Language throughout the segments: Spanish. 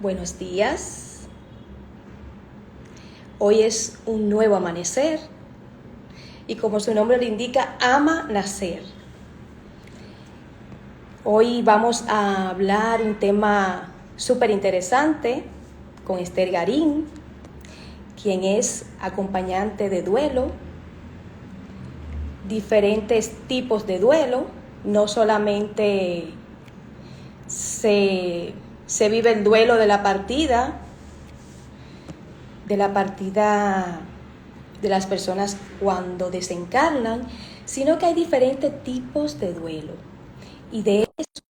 Buenos días. Hoy es un nuevo amanecer y como su nombre lo indica, ama nacer. Hoy vamos a hablar un tema súper interesante con Esther Garín, quien es acompañante de duelo, diferentes tipos de duelo, no solamente se vive el duelo de la partida de las personas cuando desencarnan, sino que hay diferentes tipos de duelo. Y de eso,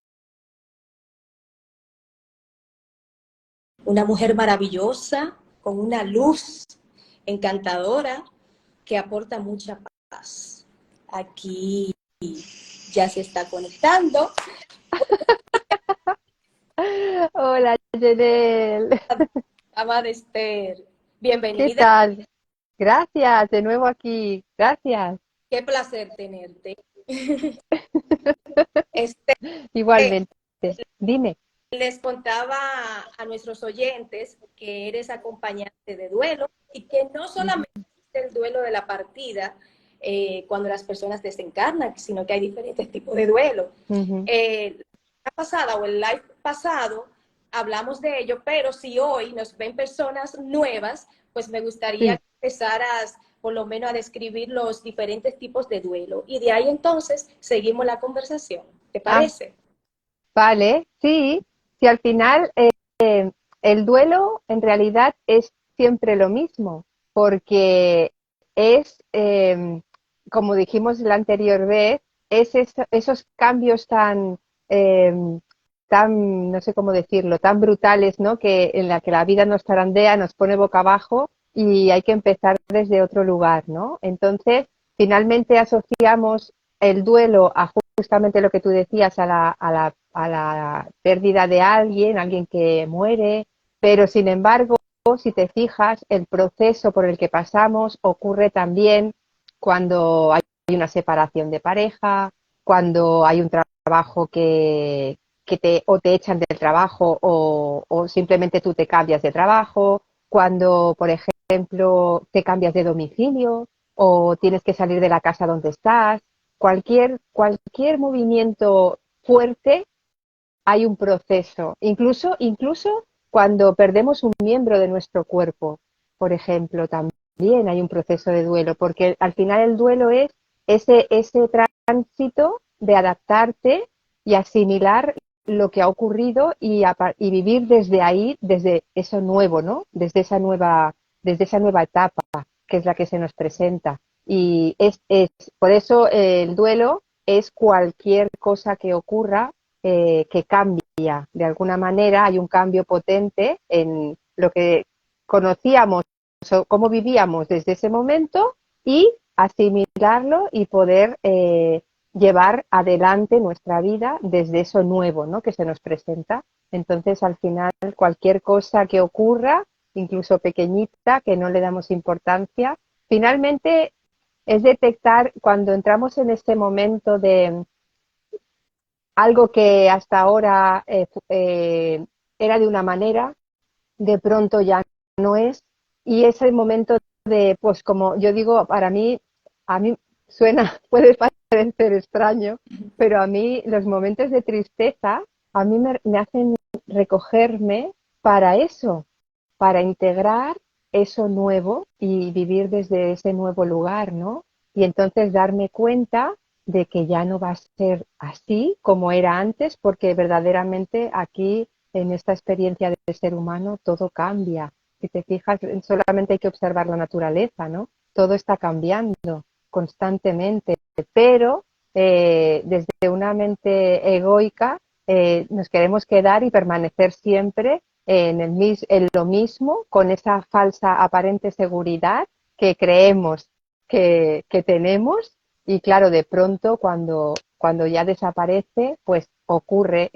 una mujer maravillosa, con una luz encantadora, que aporta mucha paz. Aquí ya se está conectando. Hola, Yenel. Amada Esther, ¿Qué bienvenida. tal? Gracias, de nuevo aquí. Gracias. Qué placer tenerte. Este, Igualmente. Dime. Les contaba a nuestros oyentes que eres acompañante de duelo y que no Ujú, solamente es el duelo de la partida cuando las personas desencarnan, sino que hay diferentes tipos de duelo. ujú. La pasada o el live pasado hablamos de ello, pero si hoy nos ven personas nuevas, pues me gustaría Sí. que empezaras por lo menos a describir los diferentes tipos de duelo y de ahí entonces seguimos la conversación. ¿Te Ah, parece? vale. Sí. Sí, al final el duelo en realidad es siempre lo mismo, porque es, como dijimos la anterior vez, es esos cambios em, tan, no sé cómo decirlo, tan brutales, ¿no? Que en la que la vida nos zarandea, nos pone boca abajo y hay que empezar desde otro lugar, ¿no? Entonces, finalmente asociamos el duelo a justamente lo que tú decías, a la pérdida de alguien que muere, pero sin embargo, si te fijas, el proceso por el que pasamos ocurre también cuando hay una separación de pareja, cuando hay un trabajo o te echan del trabajo o simplemente tú te cambias de trabajo, cuando, por ejemplo, te cambias de domicilio o tienes que salir de la casa donde estás. Cualquier movimiento fuerte hay un proceso. Incluso cuando perdemos un miembro de nuestro cuerpo, por ejemplo, también hay un proceso de duelo, porque al final el duelo es ese tránsito de adaptarte y asimilar lo que ha ocurrido y vivir desde ahí, desde eso nuevo, ¿no? Desde esa nueva etapa, que es la que se nos presenta. Y por eso el duelo es cualquier cosa que ocurra que cambia. De alguna manera hay un cambio potente en lo que conocíamos o cómo vivíamos desde ese momento y asimilarlo y poder llevar adelante nuestra vida desde eso nuevo, ¿no? Que se nos presenta. Entonces, al final, cualquier cosa que ocurra, incluso pequeñita, que no le damos importancia, finalmente es detectar cuando entramos en este momento de algo que hasta ahora era de una manera, de pronto ya no es, y es el momento de, pues como yo digo, a mí suena, puede parecer extraño, pero a mí los momentos de tristeza, a mí me hacen recogerme para eso, para integrar eso nuevo y vivir desde ese nuevo lugar, ¿no? Y entonces darme cuenta de que ya no va a ser así como era antes, porque verdaderamente aquí, en esta experiencia de ser humano, todo cambia. Si te fijas, solamente hay que observar la naturaleza, ¿no? Todo está cambiando constantemente, pero desde una mente egoica nos queremos quedar y permanecer siempre en lo mismo, con esa falsa aparente seguridad que creemos que tenemos y claro, de pronto cuando ya desaparece, pues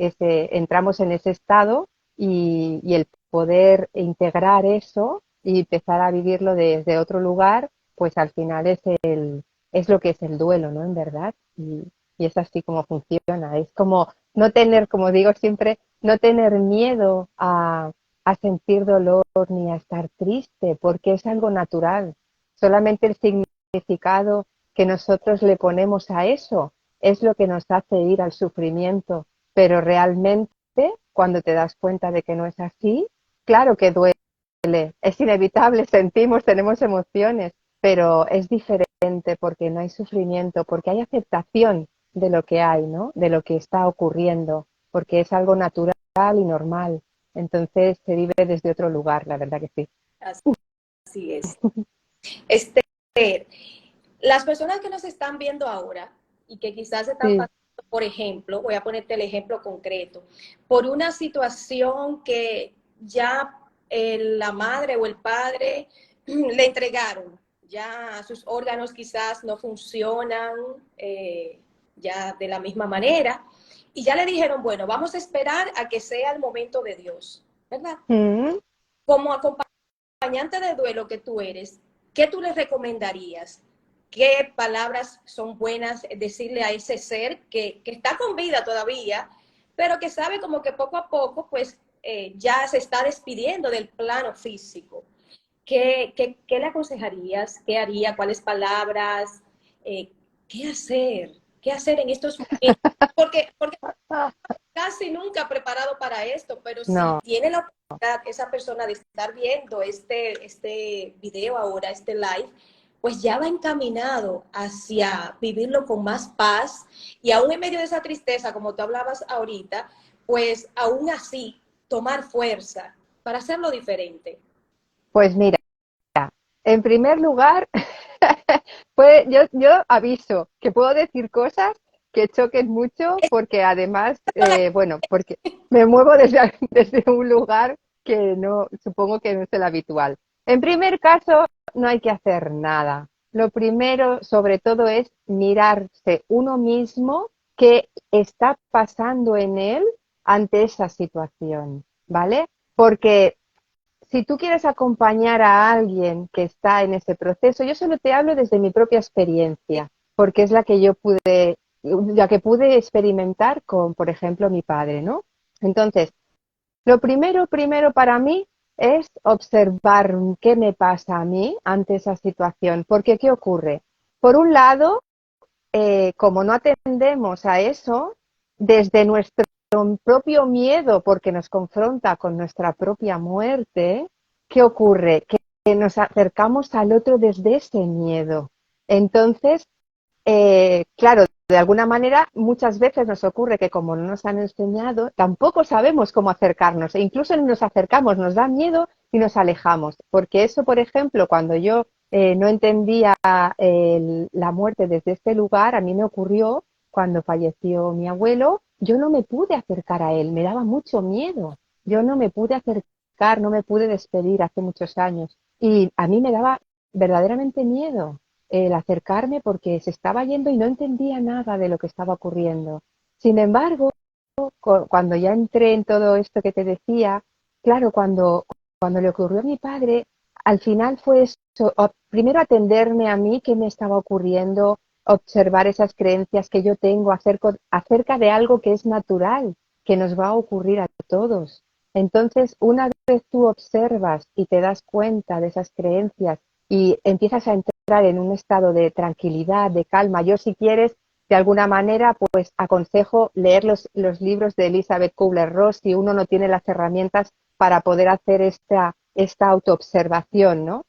entramos en ese estado y el poder integrar eso y empezar a vivirlo desde otro lugar, pues al final es lo que es el duelo, ¿no? En verdad. Y es así como funciona. Es como no tener, como digo siempre, no tener miedo a sentir dolor ni a estar triste, porque es algo natural. Solamente el significado que nosotros le ponemos a eso es lo que nos hace ir al sufrimiento. Pero realmente, cuando te das cuenta de que no es así, claro que duele. Es inevitable, sentimos, tenemos emociones, pero es diferente porque no hay sufrimiento, porque hay aceptación de lo que hay, ¿no? De lo que está ocurriendo, porque es algo natural y normal. Entonces se vive desde otro lugar, la verdad que sí. Así es. Este, las personas que nos están viendo ahora y que quizás están Sí. pasando, por ejemplo, voy a ponerte el ejemplo concreto, por una situación que ya la madre o el padre le entregaron, ya sus órganos quizás no funcionan ya de la misma manera, y ya le dijeron, bueno, vamos a esperar a que sea el momento de Dios, ¿verdad? Mm. Como acompañante de duelo que tú eres, ¿qué tú le recomendarías? ¿Qué palabras son buenas decirle a ese ser que está con vida todavía, pero que sabe como que poco a poco, pues ya se está despidiendo del plano físico? ¿Qué le aconsejarías? ¿Qué haría? ¿Cuáles palabras? Eh, ¿Qué hacer? ¿Qué hacer en estos momentos? Porque casi nunca preparado para esto, pero si No, tiene la oportunidad esa persona de estar viendo este video ahora, este live, pues ya va encaminado hacia vivirlo con más paz y aún en medio de esa tristeza, como tú hablabas ahorita, pues aún así tomar fuerza para hacerlo diferente. pues mira, en primer lugar, pues yo aviso que puedo decir cosas que choquen mucho porque además, bueno, porque me muevo desde, desde un lugar que no, supongo que no es el habitual. En primer caso, no hay que hacer nada. Lo primero, sobre todo, es mirarse uno mismo qué está pasando en él ante esa situación, ¿vale? Porque si tú quieres acompañar a alguien que está en ese proceso, yo solo te hablo desde mi propia experiencia, porque es la que yo pude, la que pude experimentar con, por ejemplo, mi padre, ¿no? Entonces, lo primero para mí es observar qué me pasa a mí ante esa situación, porque ¿qué ocurre? Por un lado, como no atendemos a eso, desde nuestro propio miedo, porque nos confronta con nuestra propia muerte, ¿qué ocurre? Que nos acercamos al otro desde ese miedo. Entonces, claro, de alguna manera muchas veces nos ocurre que como no nos han enseñado, tampoco sabemos cómo acercarnos e incluso nos acercamos, nos da miedo y nos alejamos. Porque eso, por ejemplo, cuando yo no entendía la muerte desde este lugar, a mí me ocurrió cuando falleció mi abuelo, yo no me pude acercar a él, me daba mucho miedo. Yo no me pude acercar, no me pude despedir hace muchos años y a mí me daba verdaderamente miedo el acercarme porque se estaba yendo y no entendía nada de lo que estaba ocurriendo. Sin embargo, cuando ya entré en todo esto que te decía, claro, cuando le ocurrió a mi padre, al final fue eso, primero atenderme a mí, qué me estaba ocurriendo, observar esas creencias que yo tengo acerca de algo que es natural, que nos va a ocurrir a todos. Entonces, una vez tú observas y te das cuenta de esas creencias y empiezas a entrar en un estado de tranquilidad, de calma. Yo, si quieres, de alguna manera, pues aconsejo leer los libros de Elizabeth Kubler-Ross si uno no tiene las herramientas para poder hacer esta autoobservación, ¿no?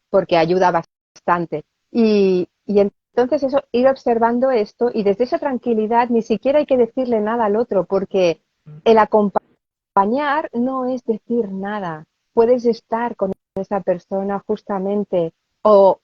Porque ayuda bastante. Y entonces eso, ir observando esto y desde esa tranquilidad ni siquiera hay que decirle nada al otro, porque el acompañar no es decir nada. Puedes estar con esa persona justamente o,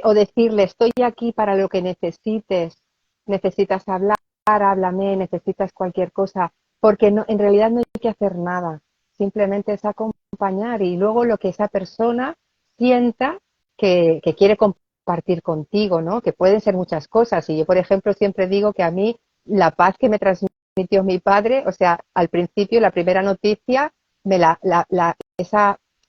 o decirle estoy aquí para lo que necesites, necesitas hablar, háblame, necesitas cualquier cosa, porque no, en realidad no hay que hacer nada, simplemente es acompañar y luego lo que esa persona sienta que quiere compartir contigo, ¿no? Que pueden ser muchas cosas y yo, por ejemplo, siempre digo que a mí la paz que me transmitió mi padre, o sea, al principio la primera noticia, me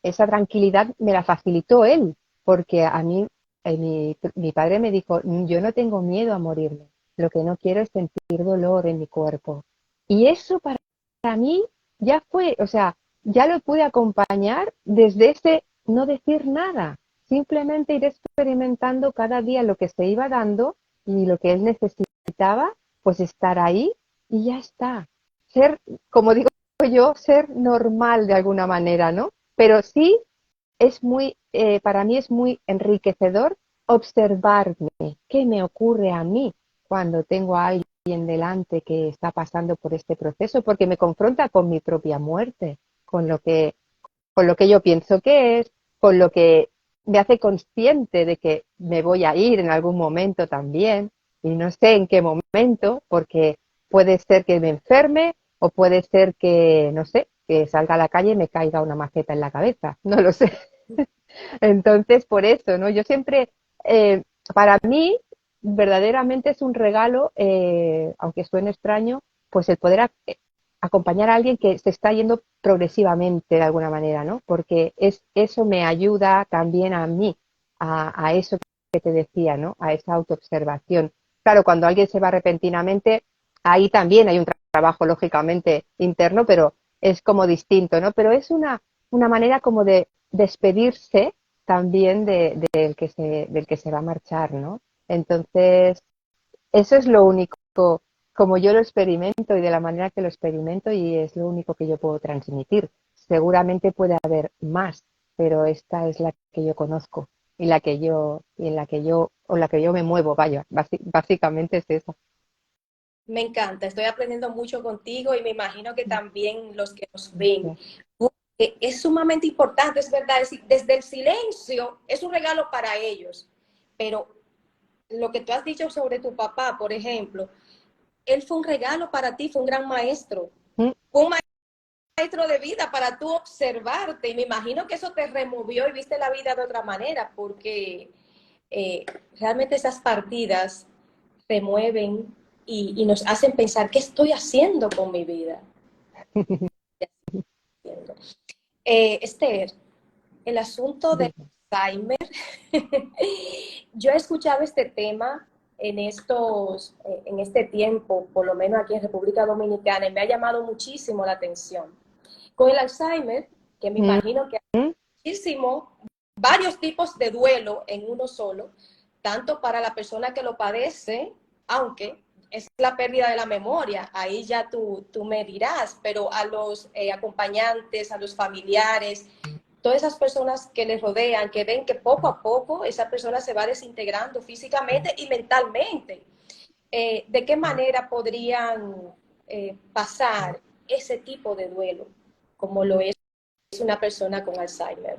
esa tranquilidad me la facilitó él, porque a mí mi padre me dijo, yo no tengo miedo a morirme, lo que no quiero es sentir dolor en mi cuerpo. Y eso para mí ya fue, o sea, ya lo pude acompañar desde ese no decir nada. Simplemente ir experimentando cada día lo que se iba dando y lo que él necesitaba, pues estar ahí y ya está. Ser, como digo yo, ser normal de alguna manera, ¿no? Pero sí es muy, para mí es muy enriquecedor observarme qué me ocurre a mí cuando tengo a alguien delante que está pasando por este proceso, porque me confronta con mi propia muerte, con lo que, con lo que yo pienso que es, con lo que me hace consciente de que me voy a ir en algún momento también, y no sé en qué momento, porque puede ser que me enferme o puede ser que, no sé, que salga a la calle y me caiga una maceta en la cabeza, no lo sé. Entonces, por eso, ¿no? Yo siempre, para mí, verdaderamente es un regalo, aunque suene extraño, pues el poder acompañar a alguien que se está yendo progresivamente de alguna manera, ¿no? Porque eso me ayuda también a mí, a eso que te decía, ¿no? A esa autoobservación. Claro, cuando alguien se va repentinamente, ahí también hay un trabajo, lógicamente, interno, pero es como distinto, ¿no? Pero es una manera como de despedirse también del que se va a marchar, ¿no? Entonces, eso es lo único, como yo lo experimento y de la manera que lo experimento y es lo único que yo puedo transmitir. Seguramente puede haber más, pero esta es la que yo conozco y la que yo me muevo, vaya, básicamente es eso. Me encanta, estoy aprendiendo mucho contigo y me imagino que también los que nos ven. Porque es sumamente importante, es verdad, desde el silencio es un regalo para ellos, pero lo que tú has dicho sobre tu papá, por ejemplo, él fue un regalo para ti, fue un gran maestro, Mm. fue un maestro de vida para tú observarte y me imagino que eso te removió y viste la vida de otra manera, porque realmente esas partidas remueven y nos hacen pensar, ¿qué estoy haciendo con mi vida? Esther, el asunto del Alzheimer, yo he escuchado este tema en este tiempo, por lo menos aquí en República Dominicana, y me ha llamado muchísimo la atención. Con el Alzheimer, que me imagino que hay Mm. muchísimo, varios tipos de duelo en uno solo, tanto para la persona que lo padece, aunque es la pérdida de la memoria, ahí ya tú me dirás, pero a los acompañantes, a los familiares, todas esas personas que les rodean, que ven que poco a poco esa persona se va desintegrando físicamente y mentalmente. ¿De qué manera podrían pasar ese tipo de duelo, como lo es una persona con Alzheimer?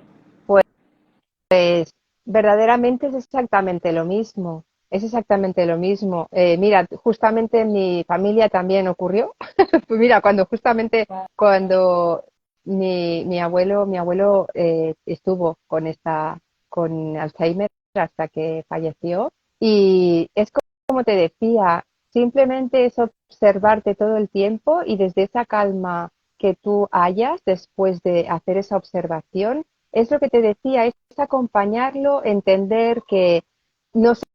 Verdaderamente es exactamente lo mismo. Es exactamente lo mismo. Mira, justamente en mi familia también ocurrió. Pues mira, cuando mi abuelo estuvo con Alzheimer hasta que falleció. Y es como te decía, simplemente es observarte todo el tiempo y desde esa calma que tú hayas después de hacer esa observación, es lo que te decía, es acompañarlo, entender que no se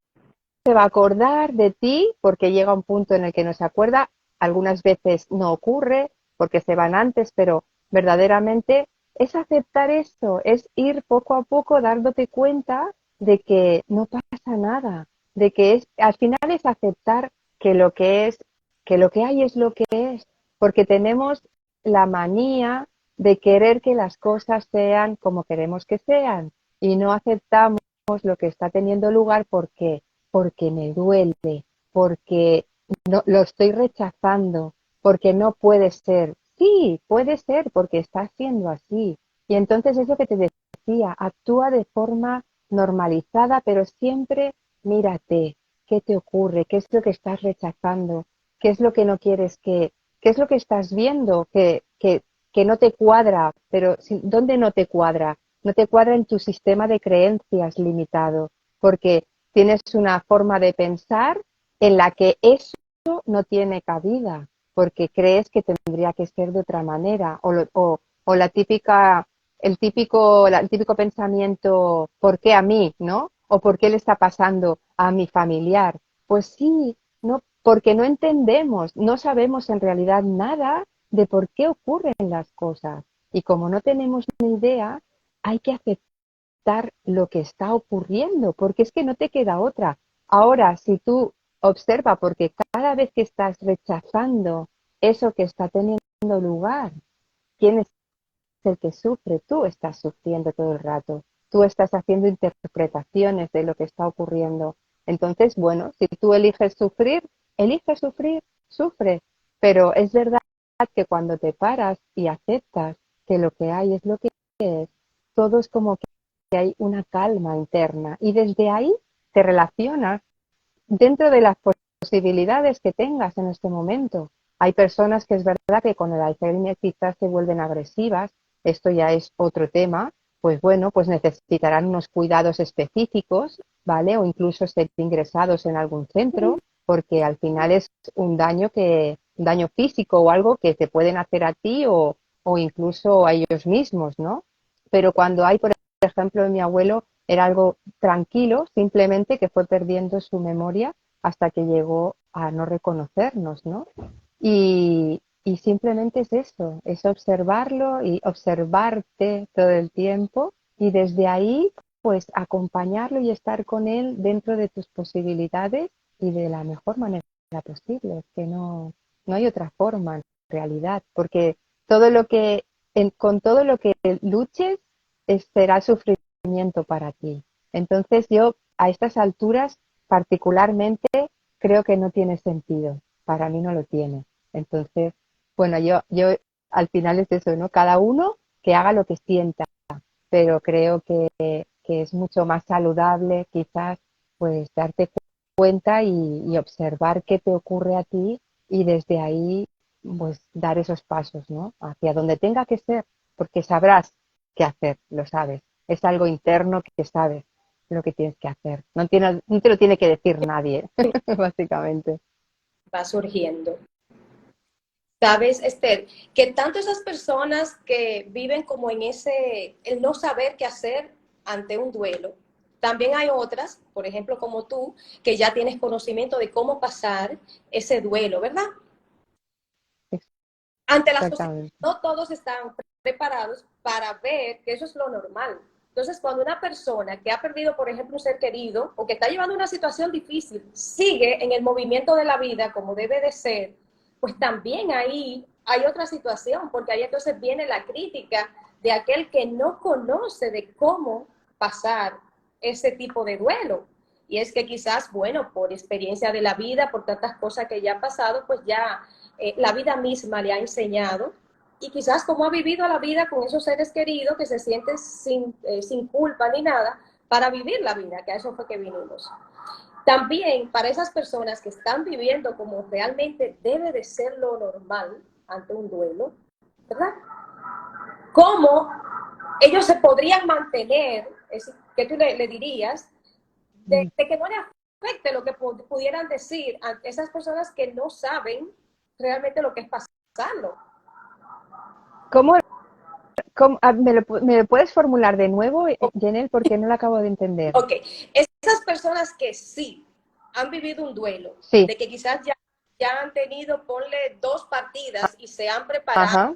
va a acordar de ti porque llega un punto en el que no se acuerda, algunas veces no ocurre porque se van antes, pero verdaderamente es aceptar eso, es ir poco a poco dándote cuenta de que no pasa nada, de que al final es aceptar que que lo que hay es lo que es, porque tenemos la manía de querer que las cosas sean como queremos que sean y no aceptamos lo que está teniendo lugar porque me duele, porque no, lo estoy rechazando, porque no puede ser. Sí, puede ser porque está siendo así. Y entonces es lo que te decía, actúa de forma normalizada, pero siempre mírate, ¿qué te ocurre? ¿Qué es lo que estás rechazando? ¿Qué es lo que no quieres qué es lo que estás viendo que no te cuadra? Pero ¿dónde no te cuadra? No te cuadra en tu sistema de creencias limitado, porque tienes una forma de pensar en la que eso no tiene cabida, porque crees que tendría que ser de otra manera, o la típica, el típico pensamiento, ¿por qué a mí, no? O ¿por qué le está pasando a mi familiar? Pues sí, no, porque no entendemos, no sabemos en realidad nada de por qué ocurren las cosas. Y como no tenemos ni idea, hay que aceptar lo que está ocurriendo, porque es que no te queda otra. Ahora, si tú observa, porque cada vez que estás rechazando eso que está teniendo lugar, ¿quién es el que sufre? Tú estás sufriendo todo el rato. Tú estás haciendo interpretaciones de lo que está ocurriendo. Entonces, bueno, si tú eliges sufrir, sufre. Pero es verdad que cuando te paras y aceptas que lo que hay es lo que es, todo es como que hay una calma interna. Y desde ahí te relacionas dentro de las posibilidades que tengas en este momento. Hay personas que es verdad que con el Alzheimer quizás se vuelven agresivas, esto ya es otro tema, pues bueno, pues necesitarán unos cuidados específicos, ¿vale? O incluso ser ingresados en algún centro, porque al final es un daño físico o algo que te pueden hacer a ti o incluso a ellos mismos, ¿no? Pero cuando hay, por ejemplo, en mi abuelo era algo tranquilo, simplemente que fue perdiendo su memoria hasta que llegó a no reconocernos, ¿no? Y simplemente es eso, es observarlo y observarte todo el tiempo y desde ahí, pues acompañarlo y estar con él dentro de tus posibilidades y de la mejor manera posible, que no hay otra forma en realidad, porque todo lo que, con todo lo que luches, será sufrimiento para ti. Entonces yo a estas alturas particularmente creo que no tiene sentido. Para mí no lo tiene. Entonces, bueno, yo al final es eso, ¿no? Cada uno que haga lo que sienta, pero creo que es mucho más saludable quizás pues darte cuenta y observar qué te ocurre a ti y desde ahí pues dar esos pasos, ¿no? Hacia donde tenga que ser, porque sabrás qué hacer, lo sabes. Es algo interno que sabes lo que tienes que hacer. No te lo tiene que decir nadie, básicamente. Va surgiendo. ¿Sabes, Esther? Que tanto esas personas que viven como en el no saber qué hacer ante un duelo, también hay otras, por ejemplo, como tú, que ya tienes conocimiento de cómo pasar ese duelo, ¿verdad? Ante la sociedad, Exactamente. no todos están preparados para ver que eso es lo normal. Entonces, cuando una persona que ha perdido, por ejemplo, un ser querido o que está llevando una situación difícil, sigue en el movimiento de la vida como debe de ser, pues también ahí hay otra situación, porque ahí entonces viene la crítica de aquel que no conoce de cómo pasar ese tipo de duelo. Y es que quizás, bueno, por experiencia de la vida, por tantas cosas que ya han pasado, pues ya la vida misma le ha enseñado y quizás como ha vivido la vida con esos seres queridos que se sienten sin culpa ni nada para vivir la vida, que a eso fue que vinimos. También para esas personas que están viviendo como realmente debe de ser lo normal ante un duelo, ¿verdad? ¿Cómo ellos se podrían mantener, que tú le dirías, de que no le afecte lo que pudieran decir a esas personas que no saben realmente lo que es pasarlo? ¿Cómo, me lo puedes formular de nuevo, Jenel, porque no lo acabo de entender? Ok, esas personas que sí han vivido un duelo, Sí, de que quizás ya han tenido, ponle 2 partidas y se han preparado, ajá,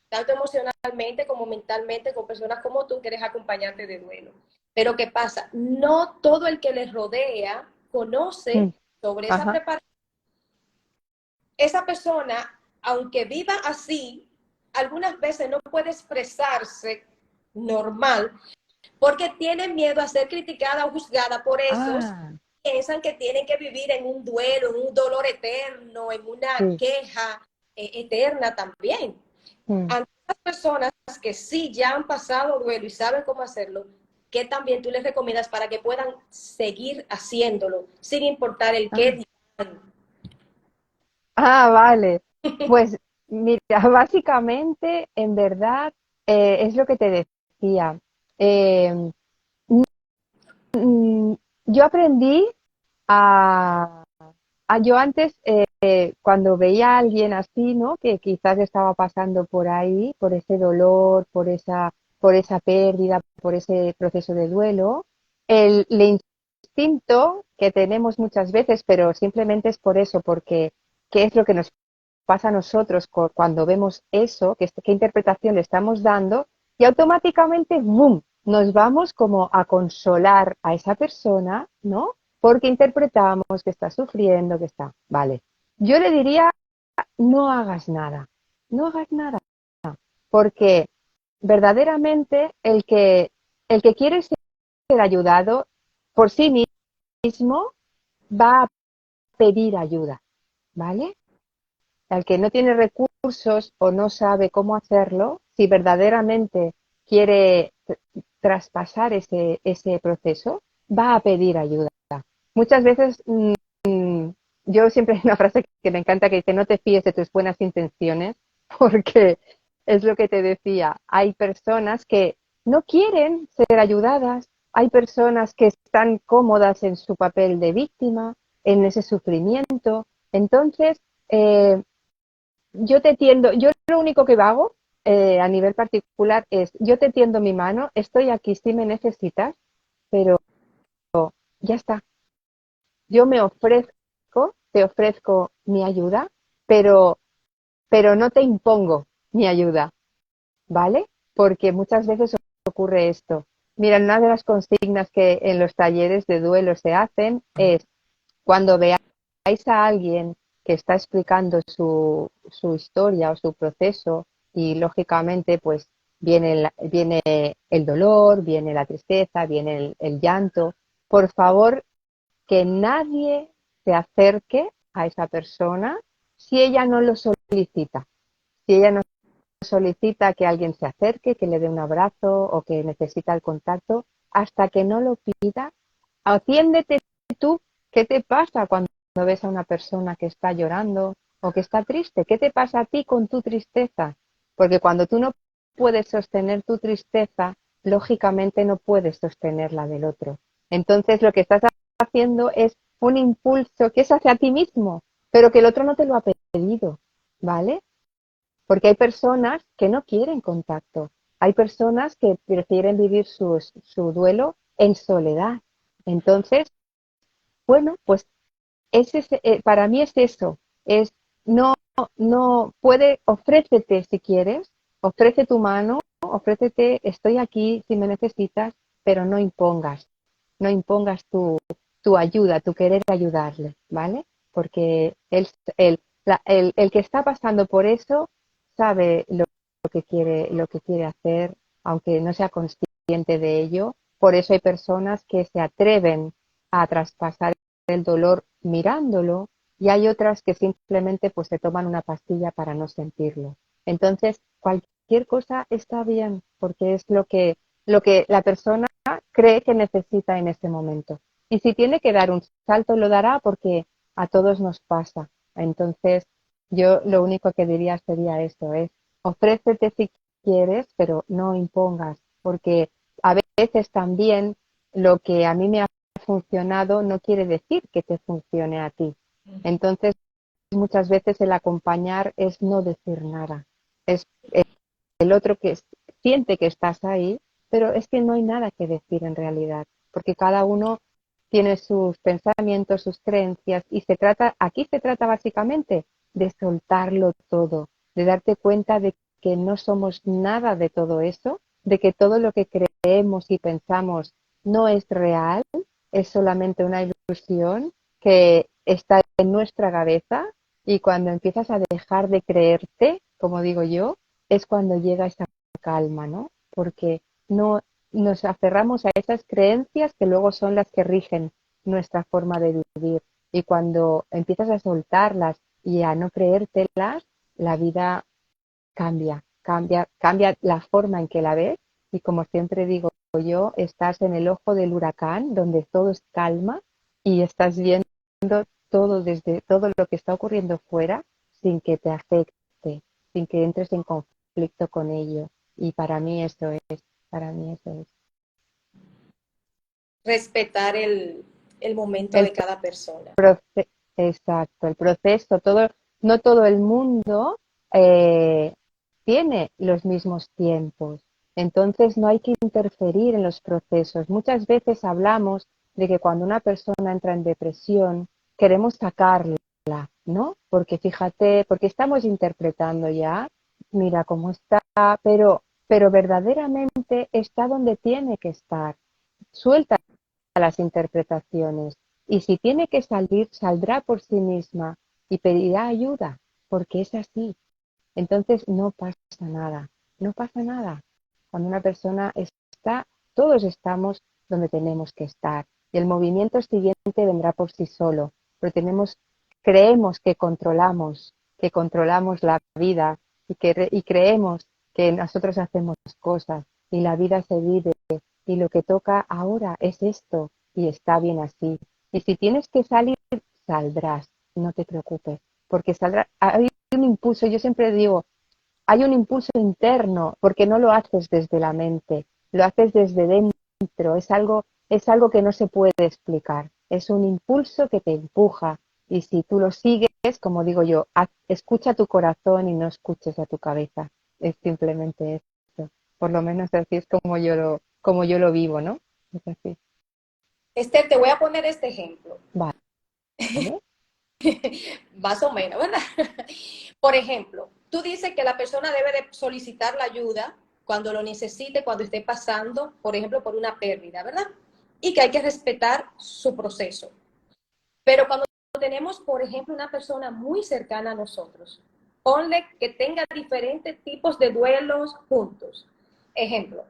tanto emocionalmente como mentalmente, con personas como tú que eres acompañante de duelo. Pero ¿qué pasa? No todo el que les rodea conoce sobre esa ajá. preparación. Esa persona, aunque viva así, algunas veces no puede expresarse normal porque tienen miedo a ser criticada o juzgada por esos. Ah, Piensan que tienen que vivir en un duelo, en un dolor eterno, en una sí. queja eterna también. Mm. A las personas que sí ya han pasado duelo y saben cómo hacerlo, ¿qué también tú les recomiendas para que puedan seguir haciéndolo sin importar el qué Ah. digan? Vale. Pues mira, básicamente, en verdad, es lo que te decía. Eh, mm, yo aprendí a, yo antes, cuando veía a alguien así, ¿no? Que quizás estaba pasando por ahí, por ese dolor, por esa pérdida, por ese proceso de duelo, el instinto que tenemos muchas veces, pero simplemente es por eso, porque ¿qué es lo que nos pasa a nosotros cuando vemos eso, qué interpretación le estamos dando, y automáticamente, ¡boom!, nos vamos como a consolar a esa persona, ¿no? Porque interpretamos que está sufriendo, que está... Vale. Yo le diría, no hagas nada, no hagas nada, porque verdaderamente el que quiere ser ayudado por sí mismo va a pedir ayuda, ¿vale? El que no tiene recursos o no sabe cómo hacerlo, si verdaderamente quiere traspasar ese proceso, va a pedir ayuda. Muchas veces, yo siempre hay una frase que me encanta que dice, no te fíes de tus buenas intenciones, porque es lo que te decía, hay personas que no quieren ser ayudadas, hay personas que están cómodas en su papel de víctima, en ese sufrimiento. Entonces, yo te tiendo, yo lo único que hago a nivel particular es, yo te tiendo mi mano, estoy aquí si me necesitas, pero ya está. Yo me ofrezco, te ofrezco mi ayuda, pero, pero no te impongo mi ayuda, ¿vale? Porque muchas veces ocurre esto. Mira, una de las consignas que en los talleres de duelo se hacen es, cuando veáis a alguien que está explicando su historia o su proceso y lógicamente pues viene el dolor, viene la tristeza, viene el llanto, por favor que nadie se acerque a esa persona si ella no lo solicita. Si ella no solicita que alguien se acerque, que le dé un abrazo o que necesita el contacto, hasta que no lo pida, atiéndete tú. ¿Qué te pasa cuando ves a una persona que está llorando o que está triste? ¿Qué te pasa a ti con tu tristeza? Porque cuando tú no puedes sostener tu tristeza, lógicamente no puedes sostener la del otro. Entonces lo que estás haciendo es un impulso que es hacia ti mismo, pero que el otro no te lo ha pedido, ¿vale? Porque hay personas que no quieren contacto, hay personas que prefieren vivir su duelo en soledad. Entonces, bueno, pues para mí es eso, es no, no puede, ofrécete si quieres, ofrece tu mano, ofrécete, estoy aquí si me necesitas, pero no impongas tu ayuda, tu querer ayudarle, ¿vale? Porque el que está pasando por eso sabe lo que quiere hacer, aunque no sea consciente de ello. Por eso hay personas que se atreven a traspasar el dolor mirándolo y hay otras que simplemente pues se toman una pastilla para no sentirlo. Entonces, cualquier cosa está bien porque es lo que la persona cree que necesita en ese momento. Y si tiene que dar un salto, lo dará porque a todos nos pasa. Entonces, yo lo único que diría sería esto, es ofrécete si quieres, pero no impongas, porque a veces también lo que a mí me ha funcionado no quiere decir que te funcione a ti. Entonces, muchas veces el acompañar es no decir nada. Es el otro que siente que estás ahí, pero es que no hay nada que decir en realidad, porque cada uno tiene sus pensamientos, sus creencias y aquí se trata básicamente de soltarlo todo, de darte cuenta de que no somos nada de todo eso, de que todo lo que creemos y pensamos no es real, es solamente una ilusión que está en nuestra cabeza y cuando empiezas a dejar de creerte, como digo yo, es cuando llega esa calma, ¿no? Porque no nos aferramos a esas creencias que luego son las que rigen nuestra forma de vivir. Y cuando empiezas a soltarlas y a no creértelas, la vida cambia la forma en que la ves. Y como siempre digo yo, estás en el ojo del huracán, donde todo es calma y estás viendo todo lo que está ocurriendo fuera sin que te afecte, sin que entres en conflicto con ello. Y para mí eso es. Respetar el momento El de cada persona. exacto, el proceso, no todo el mundo eh, tiene los mismos tiempos. Entonces no hay que interferir en los procesos. Muchas veces hablamos de que cuando una persona entra en depresión, queremos sacarla, ¿no? Porque fíjate, porque estamos interpretando ya, mira cómo está, pero verdaderamente está donde tiene que estar. Suelta las interpretaciones y si tiene que salir, saldrá por sí misma y pedirá ayuda, porque es así. Entonces no pasa nada, no pasa nada. Cuando una persona está, todos estamos donde tenemos que estar. Y el movimiento siguiente vendrá por sí solo. Pero creemos que controlamos la vida y creemos que nosotros hacemos cosas y la vida se vive y lo que toca ahora es esto y está bien así. Y si tienes que salir, saldrás, no te preocupes, porque saldrá, hay un impulso, yo siempre digo, hay un impulso interno, porque no lo haces desde la mente, lo haces desde dentro, es algo que no se puede explicar, es un impulso que te empuja y si tú lo sigues, como digo yo, escucha a tu corazón y no escuches a tu cabeza, es simplemente eso, por lo menos así es como yo lo vivo, ¿no? Es así. Esther, te voy a poner este ejemplo. Vale. Más o menos, ¿verdad? Por ejemplo, tú dices que la persona debe de solicitar la ayuda cuando lo necesite, cuando esté pasando, por ejemplo, por una pérdida, ¿verdad? Y que hay que respetar su proceso. Pero cuando tenemos, por ejemplo, una persona muy cercana a nosotros, ponle que tenga diferentes tipos de duelos juntos. Ejemplo,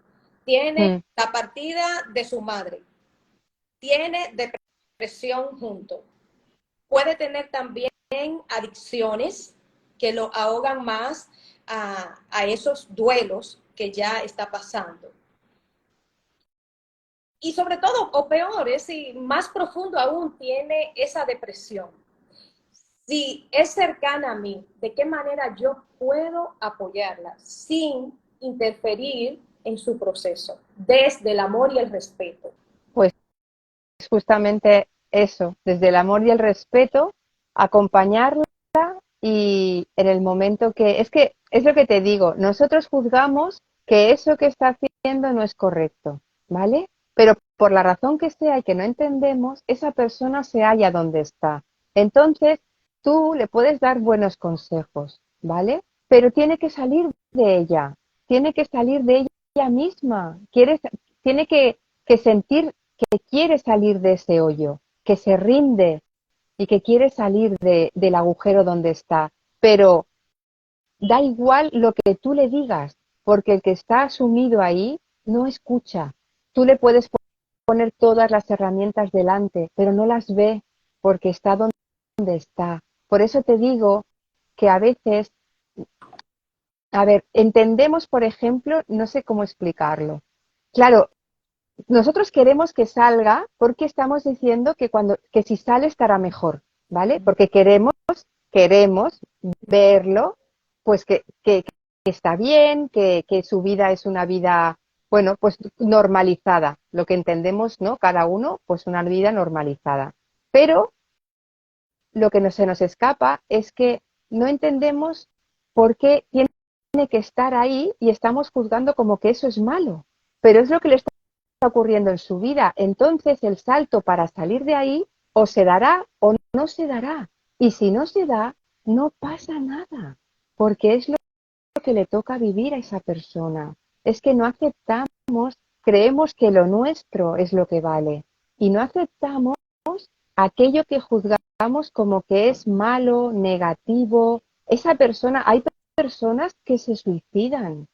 tiene Mm, la partida de su madre, tiene depresión junto, puede tener también adicciones que lo ahogan más a esos duelos que ya está pasando. Y sobre todo, o peor, es si más profundo aún tiene esa depresión. Si es cercana a mí, ¿de qué manera yo puedo apoyarla sin interferir en su proceso? Desde el amor y el respeto. Pues es justamente eso, desde el amor y el respeto, acompañarla y en el momento que es lo que te digo, nosotros juzgamos que eso que está haciendo no es correcto, ¿vale? Pero por la razón que sea y que no entendemos, esa persona se halla donde está. Entonces, tú le puedes dar buenos consejos, ¿vale? Pero tiene que salir de ella, tiene que salir de ella misma, tiene que sentir que quiere salir de ese hoyo, que se rinde y que quiere salir del agujero donde está. Pero da igual lo que tú le digas, porque el que está sumido ahí no escucha. Tú le puedes poner todas las herramientas delante, pero no las ve porque está donde está. Por eso te digo que a veces, a ver, entendemos, por ejemplo, no sé cómo explicarlo. Claro, nosotros queremos que salga porque estamos diciendo que si sale estará mejor, ¿vale? Porque queremos verlo, pues que está bien, que su vida es una vida, bueno, pues normalizada, lo que entendemos, ¿no? Cada uno, pues una vida normalizada. Pero lo que se nos escapa es que no entendemos por qué tiene que estar ahí y estamos juzgando como que eso es malo. Pero es lo que le está ocurriendo en su vida. Entonces el salto para salir de ahí o se dará o no se dará. Y si no se da, no pasa nada, porque es lo que le toca vivir a esa persona. Es que no aceptamos, creemos que lo nuestro es lo que vale y no aceptamos aquello que juzgamos como que es malo, negativo. Esa persona, hay personas que se suicidan.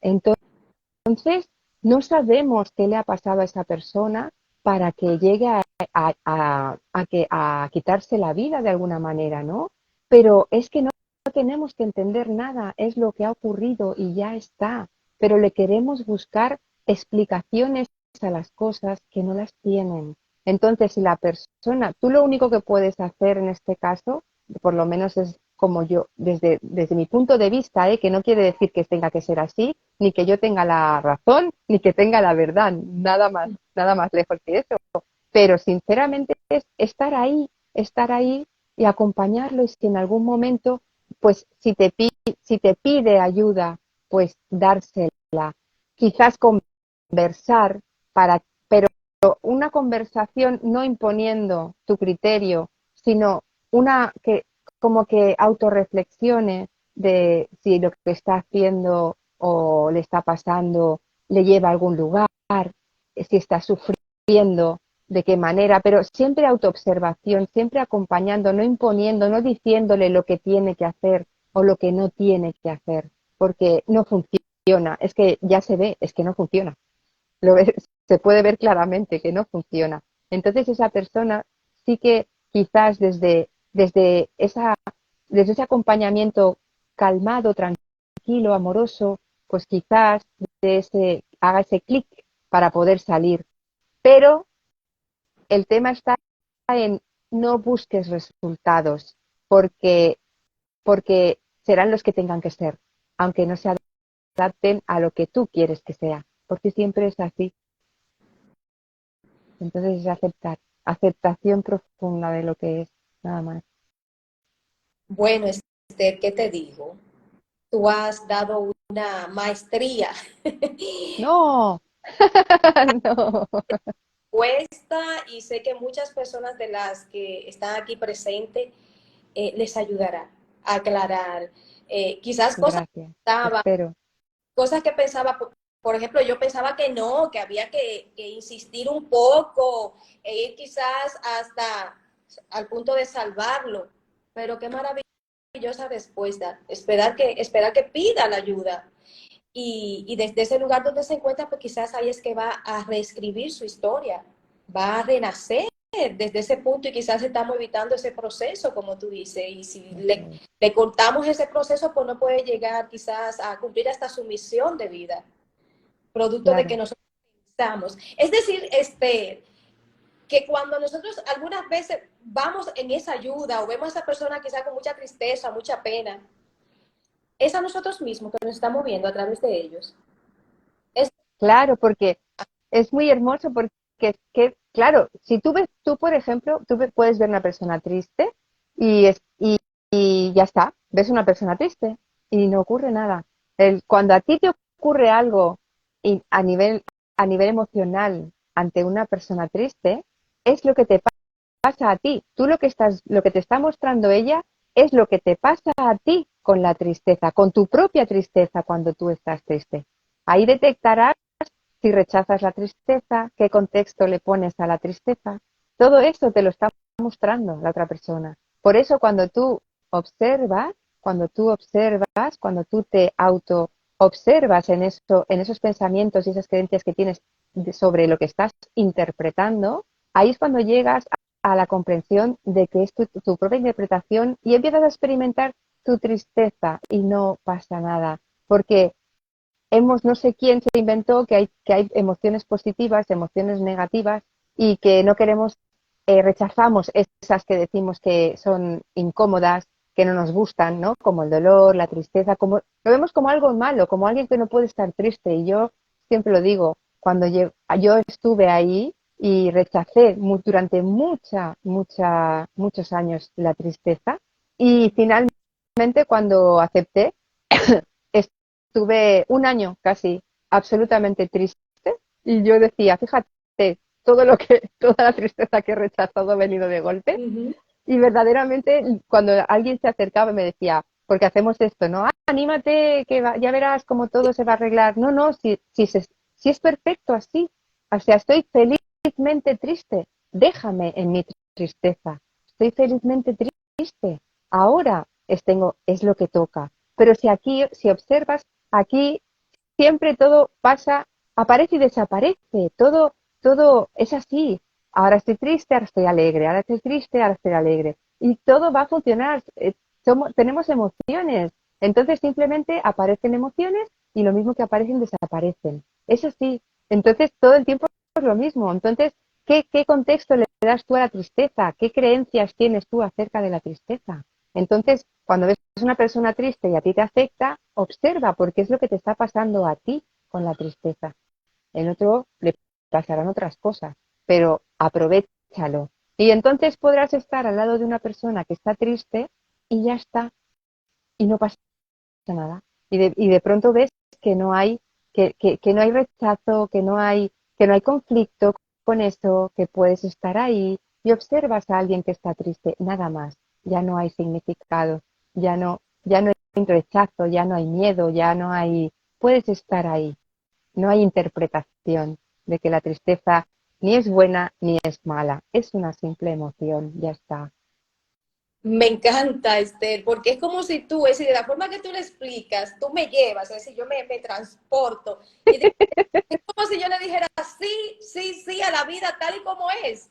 Entonces, no sabemos qué le ha pasado a esa persona para que llegue a quitarse la vida de alguna manera, ¿no? Pero es que no tenemos que entender nada, es lo que ha ocurrido y ya está. Pero le queremos buscar explicaciones a las cosas que no las tienen. Entonces, si la persona, tú lo único que puedes hacer en este caso, por lo menos es como yo, desde mi punto de vista, que no quiere decir que tenga que ser así, ni que yo tenga la razón, ni que tenga la verdad, nada más lejos que eso. Pero sinceramente es estar ahí y acompañarlo y si en algún momento, pues si te pide ayuda, pues dársela. Quizás conversar pero una conversación no imponiendo tu criterio, sino una que como que autorreflexione de si lo que está haciendo o le está pasando le lleva a algún lugar, si está sufriendo, de qué manera, pero siempre autoobservación, siempre acompañando, no imponiendo, no diciéndole lo que tiene que hacer o lo que no tiene que hacer, porque no funciona, es que ya se ve, es que no funciona, se puede ver claramente que no funciona. Entonces esa persona sí que quizás desde ese acompañamiento calmado, tranquilo, amoroso, pues quizás haga ese clic para poder salir. Pero el tema está en no busques resultados porque, porque serán los que tengan que ser, aunque no se adapten a lo que tú quieres que sea, porque siempre es así. Entonces es aceptación profunda de lo que es, nada más. Bueno, Esther, ¿qué te digo? Tú has dado una maestría No, no, puesta y sé que muchas personas de las que están aquí presentes les ayudará a aclarar quizás gracias, espero. cosas que pensaba, por ejemplo, yo pensaba que no, que había que insistir un poco e ir quizás hasta al punto de salvarlo, pero qué maravillosa respuesta, esperar que pida la ayuda. Y desde ese lugar donde se encuentra, pues quizás ahí es que va a reescribir su historia, va a renacer desde ese punto y quizás estamos evitando ese proceso, como tú dices, y si Okay. le cortamos ese proceso, pues no puede llegar quizás a cumplir hasta su misión de vida, producto de que Claro, nosotros estamos. Es decir, que cuando nosotros algunas veces vamos en esa ayuda o vemos a esa persona quizás con mucha tristeza, mucha pena, es a nosotros mismos que nos estamos viendo a través de ellos. Es, claro, porque es muy hermoso porque claro, si tú por ejemplo, puedes ver una persona triste y ya está, ves una persona triste y no ocurre nada. Cuando a ti te ocurre algo y a nivel emocional ante una persona triste, es lo que te pasa a ti. Tú lo que te está mostrando ella es lo que te pasa a ti con la tristeza, con tu propia tristeza cuando tú estás triste. Ahí detectarás si rechazas la tristeza, qué contexto le pones a la tristeza. Todo eso te lo está mostrando la otra persona. Por eso observas, cuando tú te auto observas en esos pensamientos y esas creencias que tienes sobre lo que estás interpretando, ahí es cuando llegas a la comprensión de que es tu propia interpretación y empiezas a experimentar tu tristeza y no pasa nada. Porque no sé quién se inventó que hay emociones positivas, emociones negativas y que no queremos, rechazamos esas que decimos que son incómodas, que no nos gustan, ¿no? Como el dolor, la tristeza, lo vemos como algo malo, como alguien que no puede estar triste. Y yo siempre lo digo, cuando yo estuve ahí y rechacé durante muchos años la tristeza y finalmente cuando acepté, estuve un año casi absolutamente triste y yo decía, fíjate, toda la tristeza que he rechazado ha venido de golpe uh-huh. y verdaderamente cuando alguien se acercaba y me decía, porque hacemos esto, ¿no? Anímate, ya verás cómo todo se va a arreglar. No, no, si es perfecto así. O sea, estoy felizmente triste. Déjame en mi tristeza. Estoy felizmente triste. Ahora es lo que toca. Pero si observas, aquí siempre todo pasa, aparece y desaparece. Todo es así. Ahora estoy triste, ahora estoy alegre, ahora estoy triste, ahora estoy alegre. Y todo va a funcionar. Tenemos emociones. Entonces simplemente aparecen emociones y lo mismo que aparecen desaparecen. Es así. Entonces todo el tiempo es lo mismo. Entonces, ¿qué contexto le das tú a la tristeza? ¿Qué creencias tienes tú acerca de la tristeza? Entonces, cuando ves una persona triste y a ti te afecta, observa porque es lo que te está pasando a ti con la tristeza. En otro le pasarán otras cosas, pero aprovéchalo. Y entonces podrás estar al lado de una persona que está triste y ya está, y no pasa nada. Y de pronto ves que no hay, que no hay rechazo, que no hay conflicto con eso, que puedes estar ahí y observas a alguien que está triste, nada más. ya no hay significado, ya no hay rechazo, ya no hay miedo, ya no hay, puedes estar ahí, no hay interpretación de que la tristeza ni es buena ni es mala, es una simple emoción, ya está. Me encanta, Esther, porque es como si tú, es decir, de la forma que tú le explicas, tú me llevas, es decir, yo me transporto. Y es como si yo le dijera sí, sí, sí a la vida tal y como es,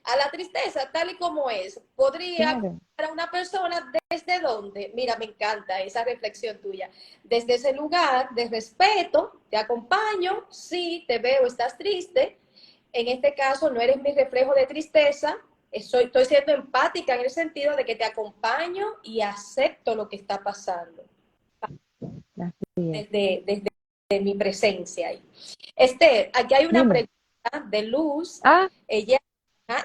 a la tristeza tal y como es. Podría Claro, para una persona desde dónde, mira, me encanta esa reflexión tuya, desde ese lugar de respeto, te acompaño, sí, te veo, estás triste, en este caso no eres mi reflejo de tristeza, estoy siendo empática en el sentido de que te acompaño y acepto lo que está pasando así es. desde mi presencia ahí. Esther, aquí hay una Dime. pregunta de Luz, Ah, ella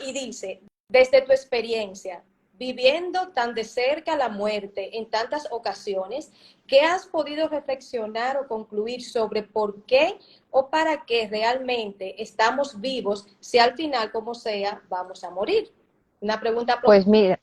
y dice, desde tu experiencia, viviendo tan de cerca la muerte en tantas ocasiones, ¿qué has podido reflexionar o concluir sobre por qué o para qué realmente estamos vivos si al final, como sea, vamos a morir? Una pregunta pues mira,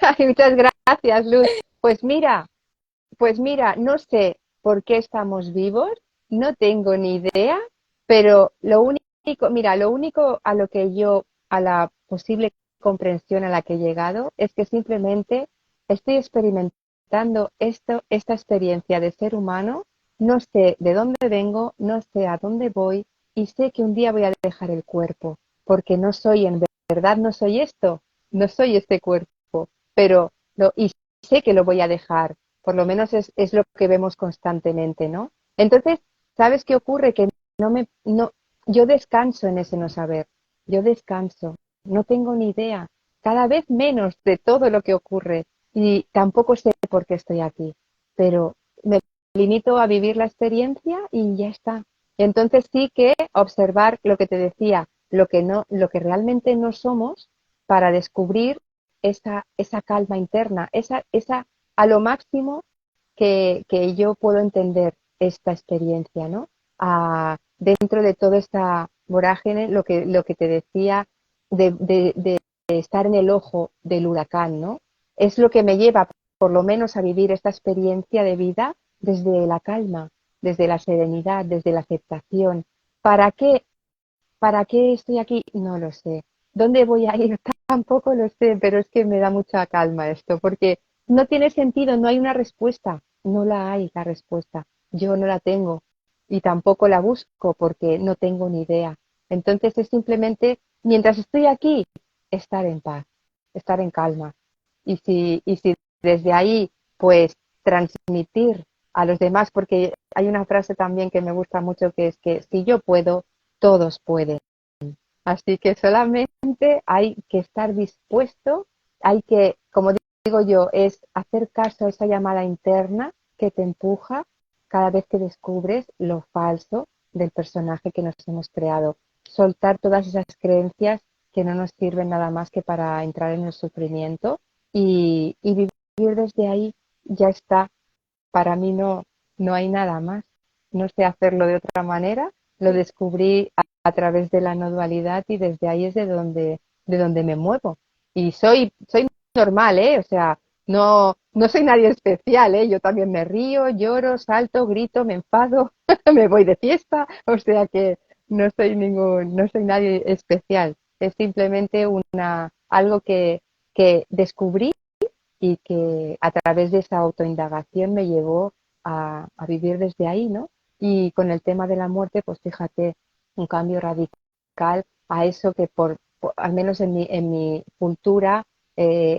ay, muchas gracias, Luz. Pues mira, no sé por qué estamos vivos, no tengo ni idea, pero lo único, mira, lo único a lo que yo, a la posible comprensión a la que he llegado, es que simplemente estoy experimentando esta experiencia de ser humano, no sé de dónde vengo, no sé a dónde voy y sé que un día voy a dejar el cuerpo, porque no soy en verdad, no soy esto, no soy este cuerpo, pero y sé que lo voy a dejar, por lo menos es lo que vemos constantemente, ¿no? Entonces, ¿sabes qué ocurre? Que no, yo descanso en ese no saber, yo descanso, no tengo ni idea, cada vez menos de todo lo que ocurre y tampoco sé por qué estoy aquí, pero me limito a vivir la experiencia y ya está. Entonces sí que observar lo que te decía, lo que no, lo que realmente no somos para descubrir esa calma interna, esa a lo máximo que yo puedo entender esta experiencia, ¿no? Dentro de toda esta vorágine, lo que te decía de estar en el ojo del huracán, ¿no? Es lo que me lleva, por lo menos, a vivir esta experiencia de vida desde la calma, desde la serenidad, desde la aceptación. ¿Para qué? ¿Para qué estoy aquí? No lo sé. ¿Dónde voy a ir? Tampoco lo sé, pero es que me da mucha calma esto, porque no tiene sentido, no hay una respuesta, no la hay la respuesta. Yo no la tengo y tampoco la busco porque no tengo ni idea. Entonces es simplemente, mientras estoy aquí, estar en paz, estar en calma. Y si desde ahí, pues transmitir a los demás, porque hay una frase también que me gusta mucho que es que si yo puedo, todos pueden. Así que solamente hay que estar dispuesto, hay que, como digo yo, es hacer caso a esa llamada interna que te empuja cada vez que descubres lo falso del personaje que nos hemos creado. Soltar todas esas creencias que no nos sirven nada más que para entrar en el sufrimiento y vivir desde ahí ya está. Para mí no hay nada más. No sé hacerlo de otra manera. Lo Sí. descubrí a través de la no dualidad y desde ahí es de donde me muevo. Y soy normal, ¿eh? O sea, no soy nadie especial, ¿eh? Yo también me río, lloro, salto, grito, me enfado, me voy de fiesta. O sea que no soy nadie especial. Es simplemente algo que descubrí y que a través de esa autoindagación me llevó a vivir desde ahí, ¿no? Y con el tema de la muerte, pues fíjate, un cambio radical a eso que al menos en mi cultura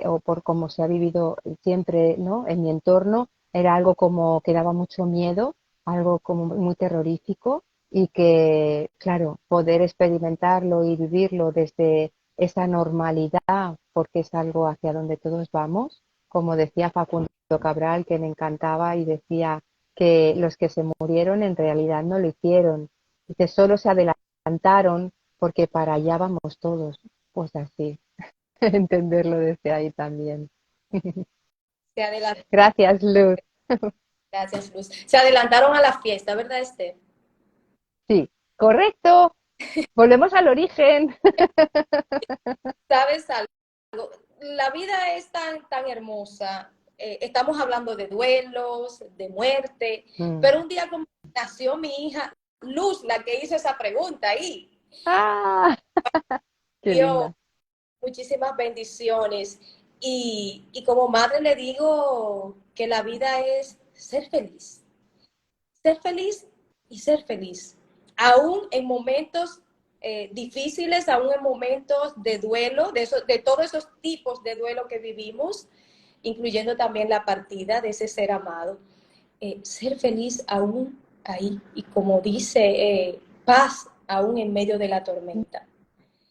o por cómo se ha vivido siempre, ¿no? En mi entorno, era algo como que daba mucho miedo, algo como muy terrorífico y que, claro, poder experimentarlo y vivirlo desde esa normalidad, porque es algo hacia donde todos vamos, como decía Facundo Cabral, que me encantaba y decía que los que se murieron en realidad no lo hicieron, y que solo se adelantaron porque para allá vamos todos. Pues así, entenderlo desde ahí también. Se adelantaron, Gracias, Luz. gracias, Luz. Se adelantaron a la fiesta, ¿verdad, Esther? Sí, correcto. Volvemos al origen. ¿Sabes algo? la vida es tan hermosa. Estamos hablando de duelos, de muerte, pero un día como nació mi hija Luz, la que hizo esa pregunta ahí. ¡Ah! ¡Qué linda! Muchísimas bendiciones. Y como madre le digo que la vida es ser feliz. Ser feliz y ser feliz. Aún en momentos difíciles, aún en momentos de duelo, de todos esos tipos de duelo que vivimos, incluyendo también la partida de ese ser amado. Ser feliz aún ahí. Y como dice, paz aún en medio de la tormenta.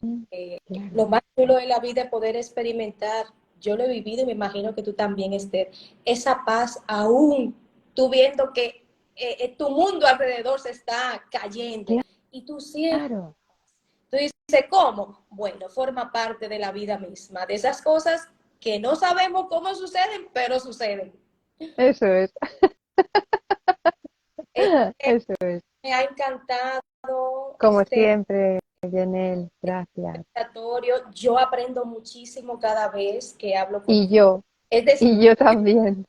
Claro. Lo más chulo de la vida es poder experimentar, yo lo he vivido y me imagino que tú también, Esther, esa paz aún tú viendo que tu mundo alrededor se está cayendo y tú sientes, Claro. tú dices, ¿cómo? Bueno, forma parte de la vida misma, de esas cosas que no sabemos cómo suceden, pero suceden. Eso es. Eso es. Me ha encantado Como siempre, Janel, gracias. yo aprendo muchísimo cada vez que hablo Y contigo. yo, Es decir, y yo también.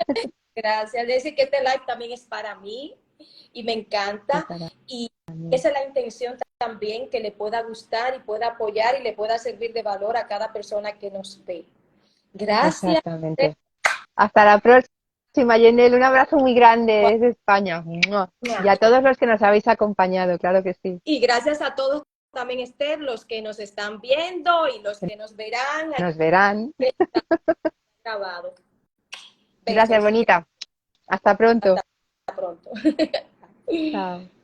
gracias. Es decir, que este live también es para mí y me encanta. Y esa es la intención también, que le pueda gustar y pueda apoyar y le pueda servir de valor a cada persona que nos ve. Gracias. Exactamente. Hasta la próxima, Janel. Un abrazo muy grande desde España. Y a todos los que nos habéis acompañado, claro que sí. Y gracias a todos también, Esther, los que nos están viendo y los que nos verán. Nos verán. Grabado. Gracias, Besos. bonita. Hasta pronto. Hasta pronto. Chao.